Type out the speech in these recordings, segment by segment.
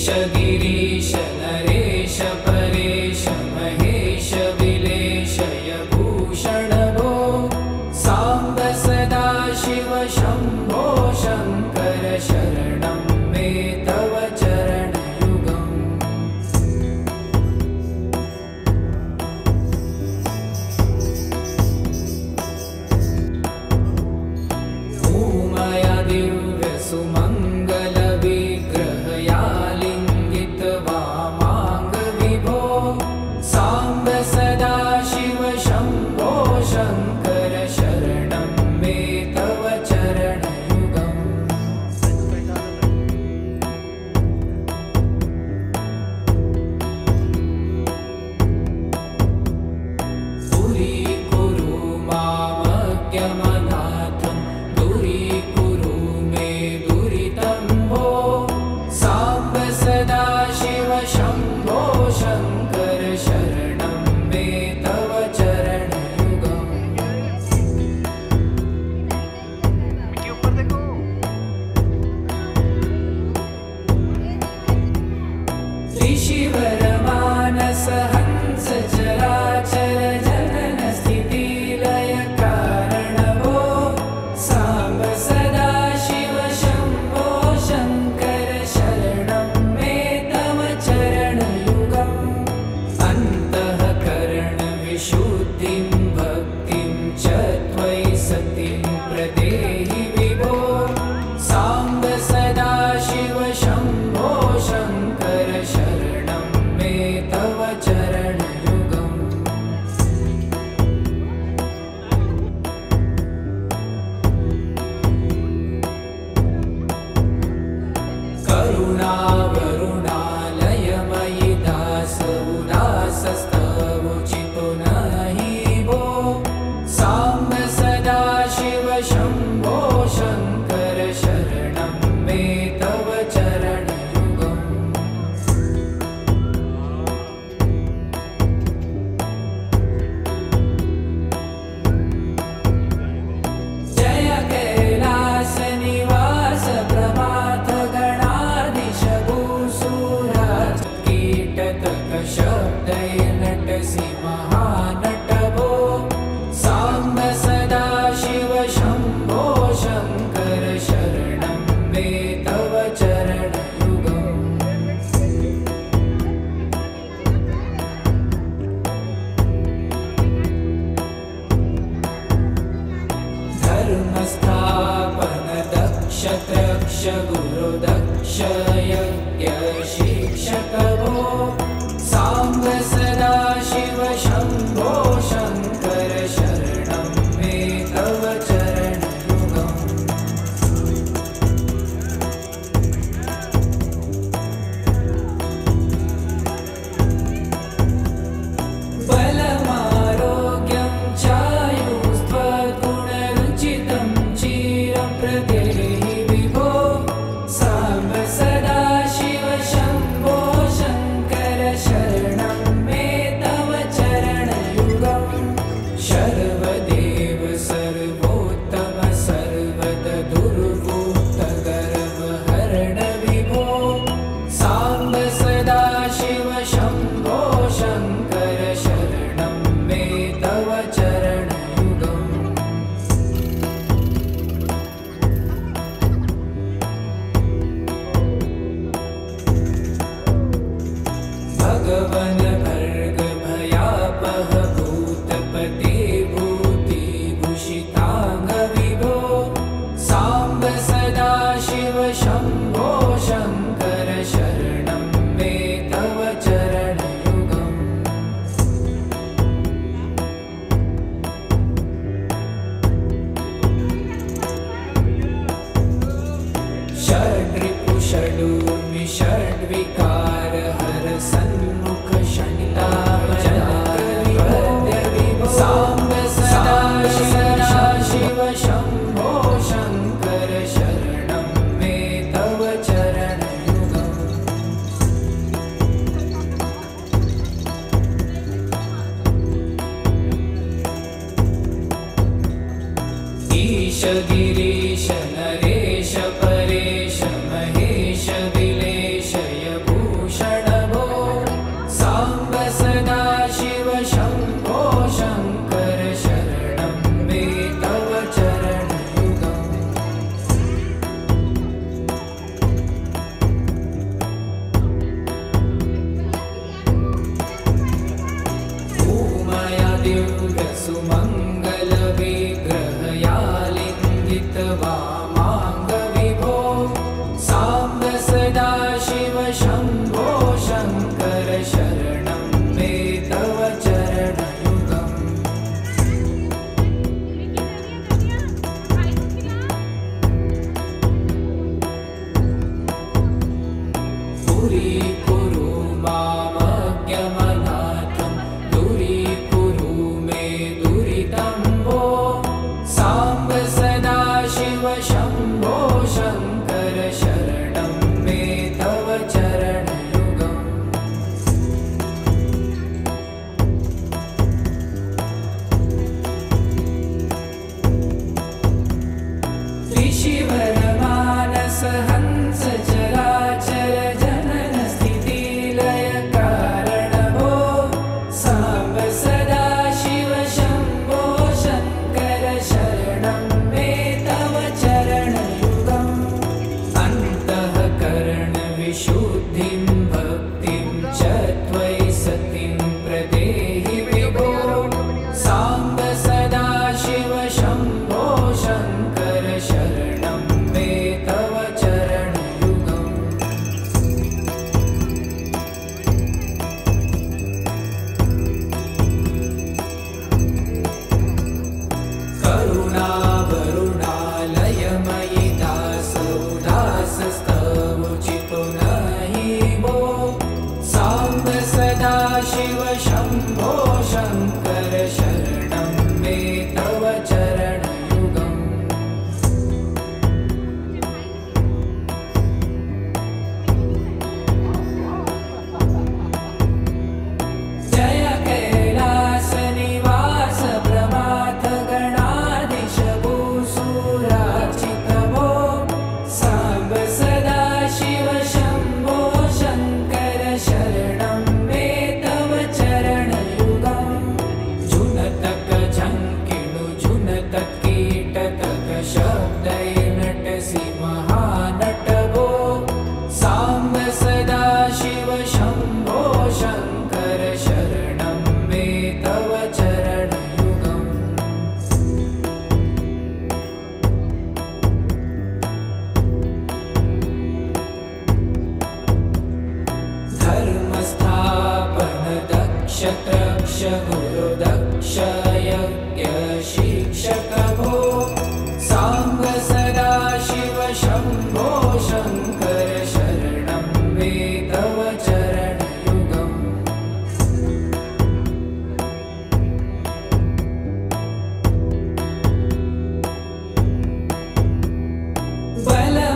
गिरीश नरेश परेश महेश विलेशय भूषण भो साम्ब सदा शिव शम्भो शङ्कर शरणं मे तव चरणयुगम्। उमया दिव्य सुमङ्गल विग्रहया लिङ्गित वामाङ्ग विभो साम्ब सदा शिव शम्भो शङ्कर शरणं मे तव चरणयुगम्। दूरीकुरु मामज्ञमनाथं दूरीकुरु मे दुरितं भो साम्ब सदा शिव शम्भो शङ्कर शरणं मे तव चरणयुगम्। ऋषिवर मानस हंस चराचर जनन स्थिति लय कारण भो साम्ब सदा शिव शम्भो शङ्कर शरणं मे तव चरणयुगम्। अन्तःकरण विशुद्धिं भक्तिं च त्वयि सतिं प्रदेहि विभो साम्ब सदा शिव शम्भो शङ्कर शरणं मे तव चरणयुगम्। करुणावरुणालयमयि दास उदासस्तवोचितो नहि भो साम्ब सदा शिव शम्भो शङ्कर शरणं मे तव चरणयुगम्। जय कैलास निवास प्रभात गणाधीश भूसुराज कीटतक शब्दै नटसि महानट भो साम्ब सदा शिव शम्भो शङ्कर शरणं मे तव चरणयुगम्। धर्मस्थापन दक्ष त्रक्ष गुरु दक्ष यज्ञ शिक्षक भो साम्ब सदा शिव शम्भो शङ्कर शरणं मे तव चरणयुगम्। बलमारोग्यं चायुस्त्वगुणरुचितं चिरं प्रदेहि विभो साम्ब सदा शिव शम्भो शङ्कर शरणं मे तव चरणयुगम्। शर्वदेव सर्वोत्तम सर्वद दुर्वृत्त गर्वहरण विभो साम्ब सदा शिव शम्भो शङ्कर शरणं मे तव चरणयुगम्। भगवन भर्ग भयापह भूतपते भूतिभूषिताङ्ग विभो साम्ब सदा शिव शम्भो शङ्कर शरणं मे तव चरणयुगम्। षड्रिपु षडूर्मि षड्विकार हर सन्मुख शण्डितापजनकृविभद्य विभो साम्ब सदा शिव शम्भो शङ्कर शरणं मे तव चरणयुगम्। ईश गिरीश नरेश परेश महेश विलेशय भूषण कभो साम्ब सदाशिव शम्भो शङ्कर शरणं मे तव चरणयुगम्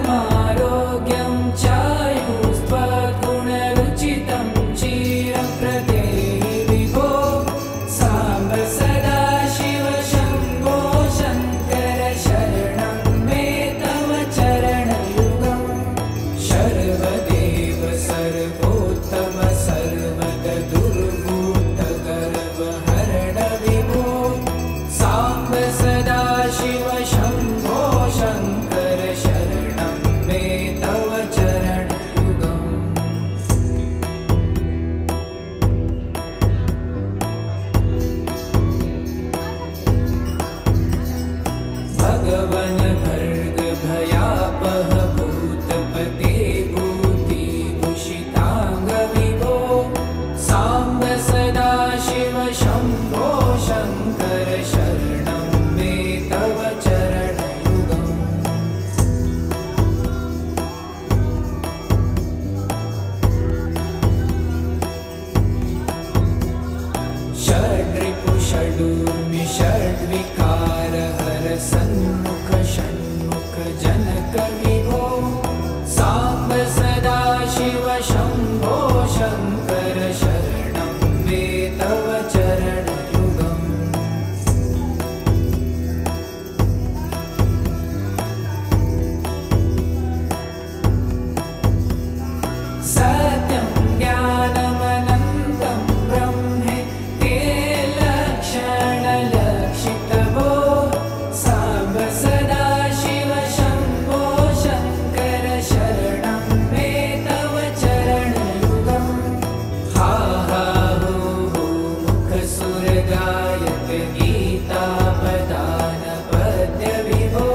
बलमारोग्यं चायुस्त्वगुणरुचितं चिरप्रदेहि विभो साम्ब सदाशिव शम्भो शङ्कर शरणं मे तव चरणयुगम् सर्वदेव सर्वोत्तम सर्वगदुर्भूतगर्वहरण विभो साम्ब सदाशिव शम्भो शङ्कर शरणं मे तव चरणयुगम् भगवन् भर्ग भयापह भूतपते भूतिभूषिताङ्ग विभो साम्ब सदाशिव शम्भो शङ्कर शरणं मे तव चरणयुगम् षड्रिपु षडूर्मि षड्विकारहर सन्मुख षण्मुख जनक विभो साम्ब सदाशिव शम्भो शङ्कर शरणं मे तव चरणयुगम् सत्यं ज्ञानमनन्तं ब्रह्मे ते लक्षणलक्षितभो साम्ब सदाशिव शम्भो शङ्कर शरणं मे तव चरणयुगम् हा हा हो हो मुखसुरगायक गीतापदानपद्य विभो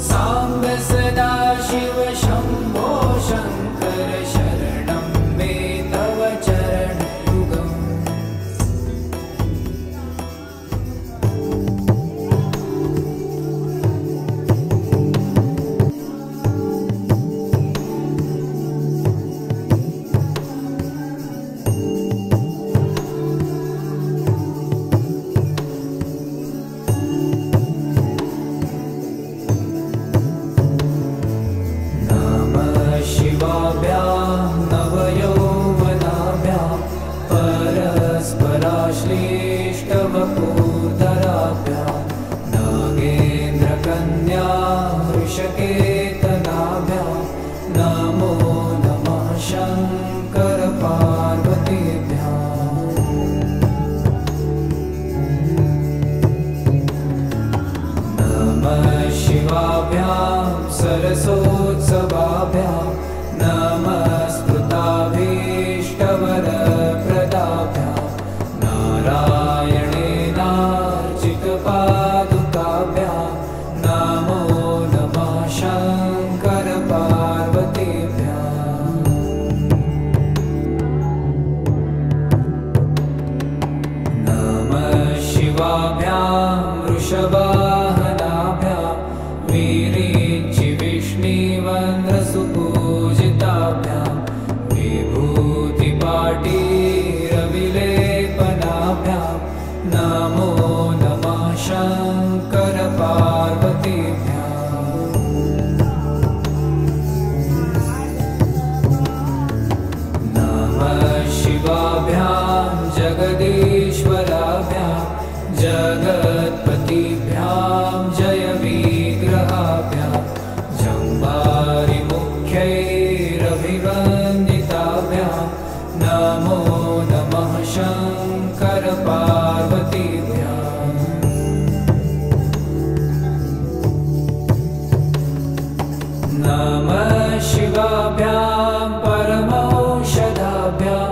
साम्ब सदाशिव शम्भो शङ्कर शरणं मे तव चरणयुगम् नमः शिवाभ्यां नवयौवनाभ्यां परस्पराश्लिष्टवपुर्धराभ्यां नागेन्द्रकन्या वृषकेतनाभ्यां नमो नमः शङ्कर पार्वतीभ्याम् नमः शिवाभ्यां सरसोत्सवाभ्यां नमः स्मृताभीष्टवरप्रदाभ्यां नारायणेनार्चितपादुकाभ्यां नमो नमः शङ्कर पार्वतीभ्याम् नमः शिवाभ्यां वृषवाहनाभ्यां वीरिचिविष्णीवन्द्रसुपूजिताभ्यां विभूतिपाटीरविलेपनाभ्यां नमो नमः शङ्कर पार्वतीभ्याम् नमः शिवाभ्यां जगदीश्वराभ्यां जगत्पतिभ्यां जय विग्रहाभ्यां जम्बारिमुख्यैरभिवन्दिताभ्यां नमो नमः शङ्कर पार्वतीभ्याम् नमः शिवाभ्यां परमौषधाभ्यां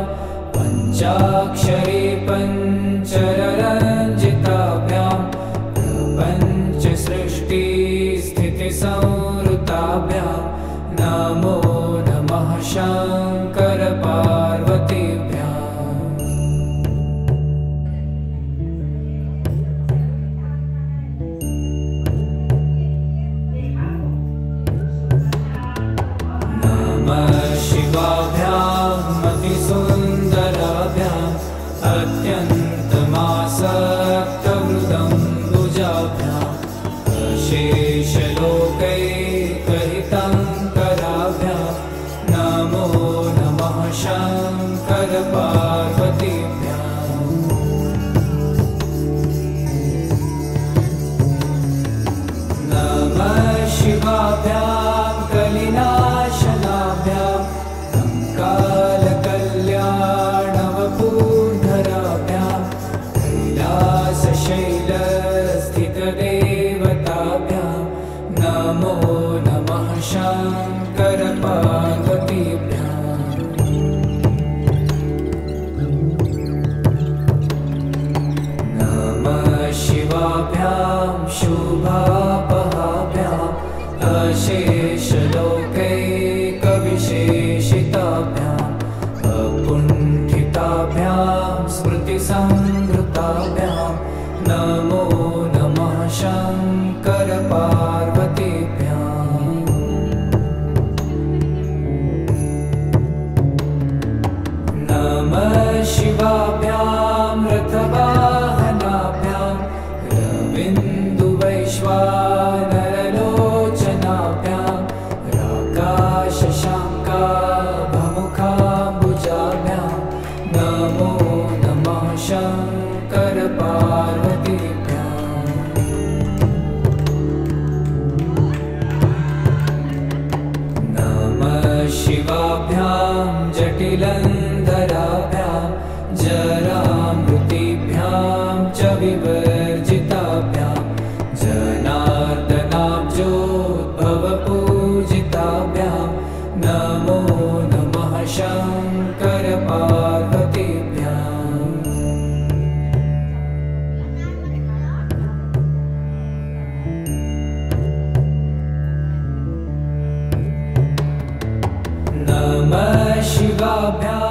पञ्चाक्षरी पञ्चररञ्जिताभ्यां प्रपञ्चसृष्टिस्थितिसंहृताभ्यां नमो नमः शङ्कर पार्वतीभ्याम् विशेषलोकैकहितं कराभ्यां नमो नमः शङ्करपार्वतीभ्याम् नमः शिवाभ्यां कलिनाशनाभ्यां कालकल्याणवपूर्धराभ्यां कैलासशैलस्थितदेवताभ्यां नमो नमः शङ्करपार्वतीभ्याम् नमः शिवाभ्यां शुभापहाभ्याम् अशेषलोकैकविशेषिताभ्याम् अकुण्ठिताभ्यां स्मृतिसंहृताभ्यां नमो नमः शङ्करपार्वतीभ्याम् नमः शिवाभ्यां रथवाहनाभ्यां रविन्दुवैश्वानरलोचनाभ्यां राकाशशाङ्काभमुखाम्बुजाभ्यां नमो नमः शङ्करपार्वतीभ्याम् नमः शिवाभ्यां जटिलन्धराभ्यां जरामृतिभ्यां च विवर्जिताभ्यां जनार्दनाब्जोद्भवपूजिताभ्यां नमो नमः शङ्करपार्वतीभ्याम् नमः शिवाभ्यां